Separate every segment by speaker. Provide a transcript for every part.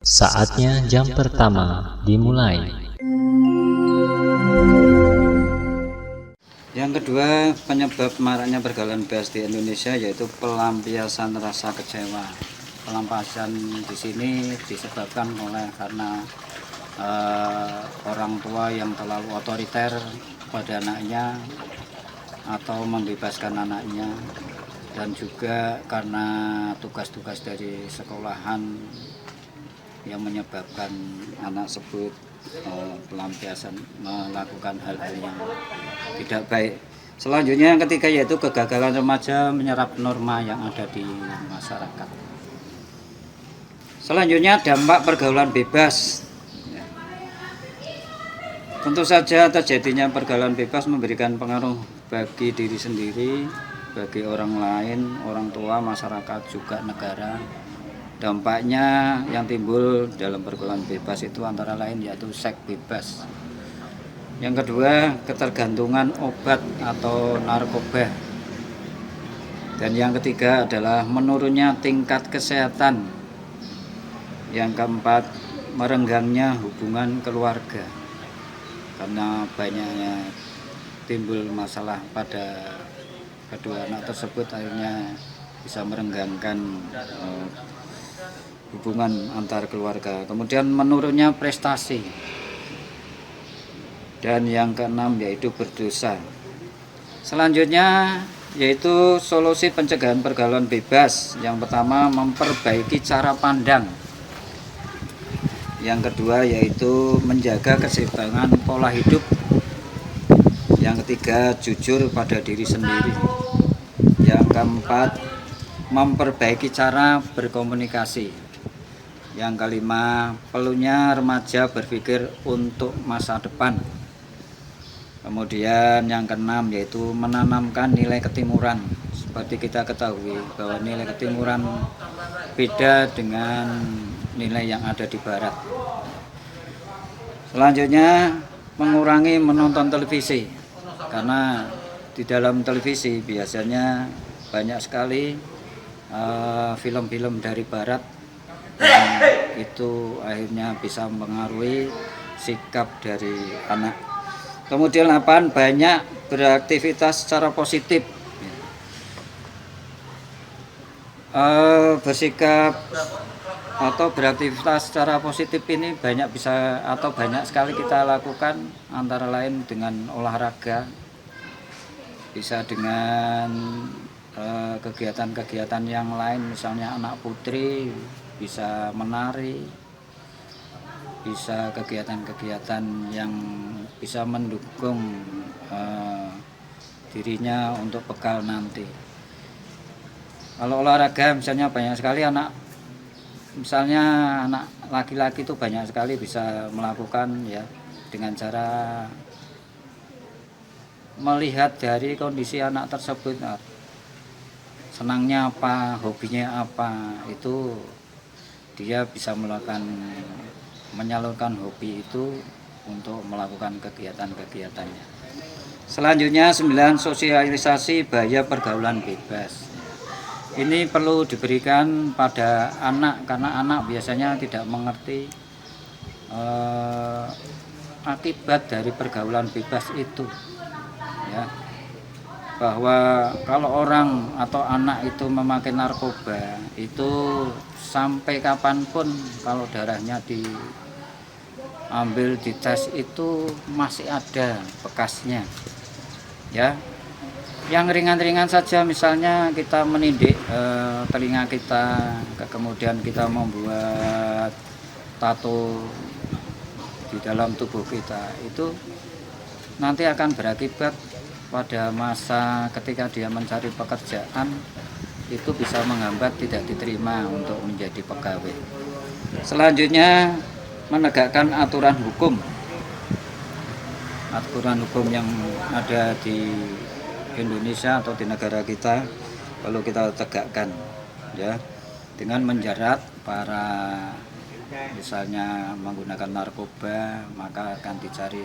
Speaker 1: Saatnya jam pertama dimulai.
Speaker 2: Yang kedua, penyebab maraknya pergaulan bebas di Indonesia yaitu pelampiasan rasa kecewa. Pelampiasan di sini disebabkan karena orang tua yang terlalu otoriter pada anaknya atau membebaskan anaknya, dan juga karena tugas-tugas dari sekolahan yang menyebabkan anak tersebut pelampiasan melakukan hal-hal yang tidak baik. Selanjutnya yang ketiga yaitu kegagalan remaja menyerap norma yang ada di masyarakat. Selanjutnya dampak pergaulan bebas. Tentu saja terjadinya pergaulan bebas memberikan pengaruh bagi diri sendiri, bagi orang lain, orang tua, masyarakat, juga negara. Dampaknya yang timbul dalam pergaulan bebas itu antara lain yaitu seks bebas. Yang kedua, ketergantungan obat atau narkoba. Dan yang ketiga adalah menurunnya tingkat kesehatan. Yang keempat, merenggangnya hubungan keluarga. Karena banyaknya timbul masalah pada kedua anak tersebut, akhirnya bisa merenggangkan hubungan antar keluarga. Kemudian menurunnya prestasi. Dan yang keenam yaitu berdosa. Selanjutnya yaitu solusi pencegahan pergaulan bebas. Yang pertama, memperbaiki cara pandang. Yang kedua yaitu menjaga keseimbangan pola hidup. Yang ketiga, jujur pada diri sendiri. Yang keempat, memperbaiki cara berkomunikasi. Yang kelima, perlunya remaja berpikir untuk masa depan. Kemudian yang keenam yaitu menanamkan nilai ketimuran. Seperti kita ketahui bahwa nilai ketimuran beda dengan nilai yang ada di barat. Selanjutnya, mengurangi menonton televisi. Karena di dalam televisi biasanya banyak sekali film-film dari barat yang itu akhirnya bisa mempengaruhi sikap dari anak. Kemudian banyak beraktivitas secara positif, bersikap atau beraktivitas secara positif ini banyak sekali kita lakukan, antara lain dengan olahraga, bisa dengan kegiatan-kegiatan yang lain, misalnya anak putri bisa menari, bisa kegiatan-kegiatan yang bisa mendukung dirinya untuk bekal nanti. Kalau olahraga misalnya banyak sekali anak laki-laki itu banyak sekali bisa melakukan ya, dengan cara melihat dari kondisi anak tersebut, senangnya apa, hobinya apa, itu dia bisa menyalurkan hobi itu untuk melakukan kegiatan-kegiatannya. Selanjutnya 9, sosialisasi bahaya pergaulan bebas. Ini perlu diberikan pada anak, karena anak biasanya tidak mengerti akibat dari pergaulan bebas itu, ya, bahwa kalau orang atau anak itu memakai narkoba itu sampai kapanpun kalau darahnya diambil dites itu masih ada bekasnya, ya. Yang ringan-ringan saja, misalnya kita menindik telinga kita, kemudian kita membuat tato di dalam tubuh kita, itu nanti akan berakibat pada masa ketika dia mencari pekerjaan, itu bisa menghambat tidak diterima untuk menjadi pegawai. Selanjutnya, menegakkan aturan hukum yang ada di Indonesia atau di negara kita perlu kita tegakkan, ya, dengan menjerat para misalnya menggunakan narkoba, maka akan dicari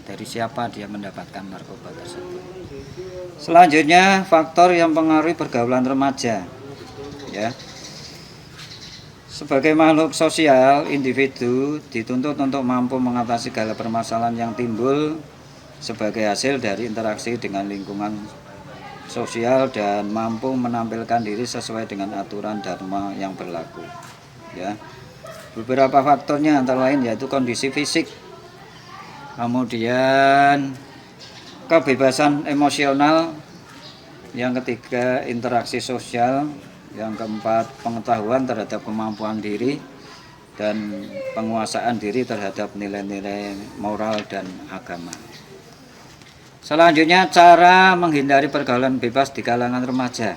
Speaker 2: dari siapa dia mendapatkan narkoba tersebut. Selanjutnya, faktor yang mempengaruhi pergaulan remaja, ya. Sebagai makhluk sosial, individu dituntut untuk mampu mengatasi segala permasalahan yang timbul sebagai hasil dari interaksi dengan lingkungan sosial dan mampu menampilkan diri sesuai dengan aturan dharma yang berlaku. Ya. Beberapa faktornya antara lain yaitu kondisi fisik, kemudian kebebasan emosional, yang ketiga interaksi sosial, yang keempat pengetahuan terhadap kemampuan diri, dan penguasaan diri terhadap nilai-nilai moral dan agama. Selanjutnya, cara menghindari pergaulan bebas di kalangan remaja.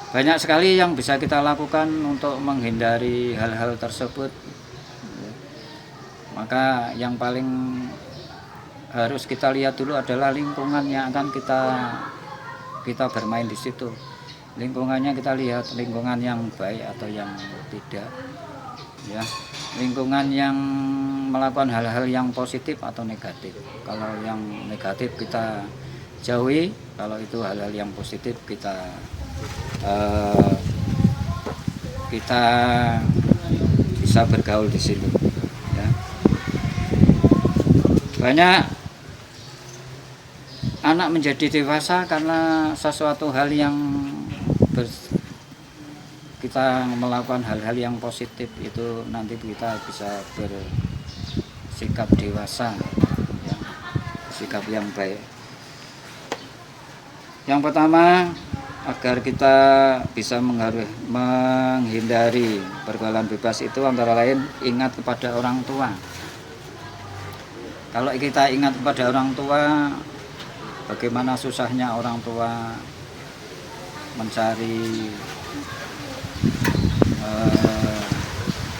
Speaker 2: Banyak sekali yang bisa kita lakukan untuk menghindari hal-hal tersebut. Maka yang paling harus kita lihat dulu adalah lingkungan yang akan kita bermain di situ. Lingkungannya kita lihat lingkungan yang baik atau yang tidak, ya. Lingkungan yang melakukan hal-hal yang positif atau negatif. Kalau yang negatif kita jauhi, kalau itu hal-hal yang positif kita bisa bergaul di situ. Ya. Banyak anak menjadi dewasa karena sesuatu hal yang kita melakukan hal-hal yang positif, itu nanti kita bisa bersikap dewasa, ya, sikap yang baik. Yang pertama, agar kita bisa menghindari pergaulan bebas itu antara lain ingat kepada orang tua. Kalau kita ingat kepada orang tua, bagaimana susahnya orang tua mencari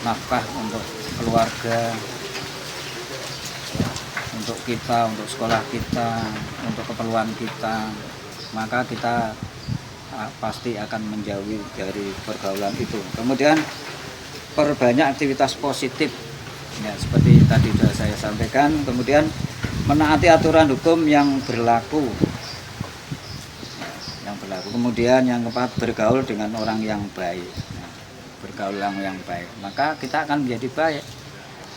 Speaker 2: nafkah untuk keluarga, untuk kita, untuk sekolah kita, untuk keperluan kita, maka kita pasti akan menjauhi dari pergaulan itu. Kemudian perbanyak aktivitas positif, ya, seperti tadi sudah saya sampaikan. Kemudian menaati aturan hukum yang berlaku. Kemudian yang keempat, bergaul dengan orang yang baik. Bergaul yang baik, maka kita akan menjadi baik.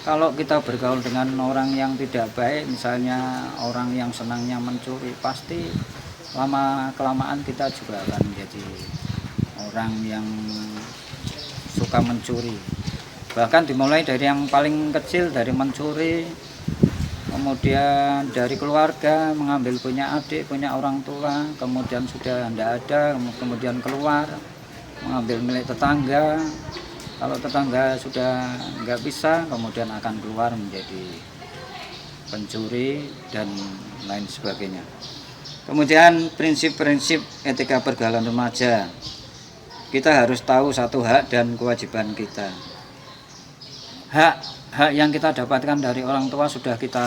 Speaker 2: Kalau kita bergaul dengan orang yang tidak baik, misalnya orang yang senangnya mencuri, pasti lama kelamaan kita juga akan menjadi orang yang suka mencuri. Bahkan dimulai dari yang paling kecil, dari mencuri, kemudian dari keluarga, mengambil punya adik, punya orang tua, kemudian sudah tidak ada, kemudian keluar mengambil milik tetangga. Kalau tetangga sudah nggak bisa, kemudian akan keluar menjadi pencuri dan lain sebagainya. Kemudian prinsip-prinsip etika pergaulan remaja, kita harus tahu satu hak dan kewajiban kita. Hak yang kita dapatkan dari orang tua sudah kita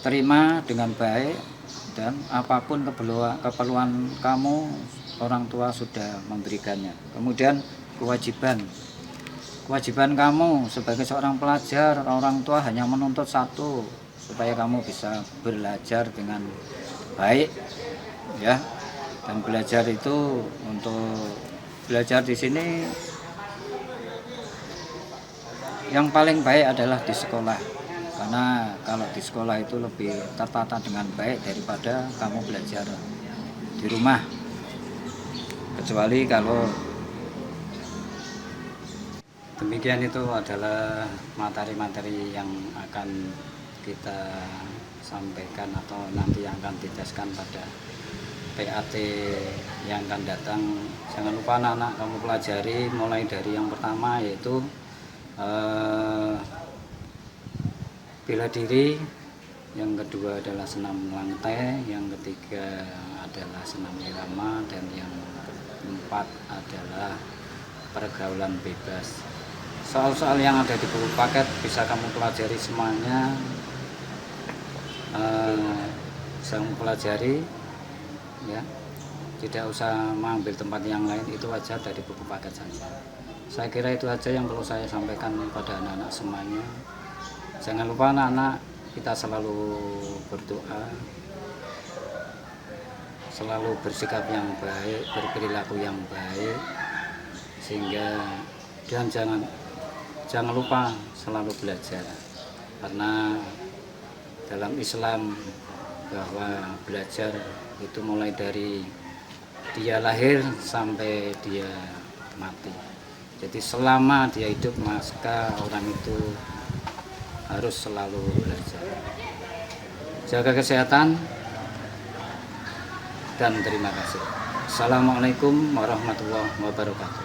Speaker 2: terima dengan baik, dan apapun keperluan kamu, orang tua sudah memberikannya. Kemudian kewajiban kamu sebagai seorang pelajar, orang tua hanya menuntut satu, supaya kamu bisa belajar dengan baik, ya. Dan belajar itu, untuk belajar di sini yang paling baik adalah di sekolah, karena kalau di sekolah itu lebih tertata dengan baik daripada kamu belajar di rumah. Kecuali kalau demikian, itu adalah materi-materi yang akan kita sampaikan atau nanti yang akan diteskan pada PAT yang akan datang. Jangan lupa anak-anak kamu pelajari mulai dari yang pertama, yaitu bela diri, yang kedua adalah senam lantai, yang ketiga adalah senam irama, dan yang keempat adalah pergaulan bebas. Soal-soal yang ada di buku paket bisa kamu pelajari semuanya, bisa kamu pelajari, ya, tidak usah mengambil tempat yang lain, itu aja dari buku paket saja. Saya kira itu aja yang perlu saya sampaikan pada anak-anak semuanya. Jangan lupa anak-anak kita selalu berdoa, selalu bersikap yang baik, berperilaku yang baik, sehingga dan jangan lupa selalu belajar, karena dalam Islam bahwa belajar itu mulai dari dia lahir sampai dia mati. Jadi selama dia hidup maka orang itu harus selalu belajar. Jaga kesehatan dan terima kasih. Assalamualaikum warahmatullahi wabarakatuh.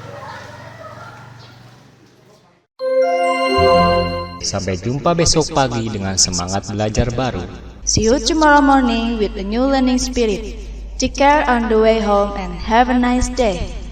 Speaker 1: Sampai jumpa besok pagi dengan semangat belajar baru.
Speaker 3: See you tomorrow morning with a new learning spirit. Take care on the way home and have a nice day.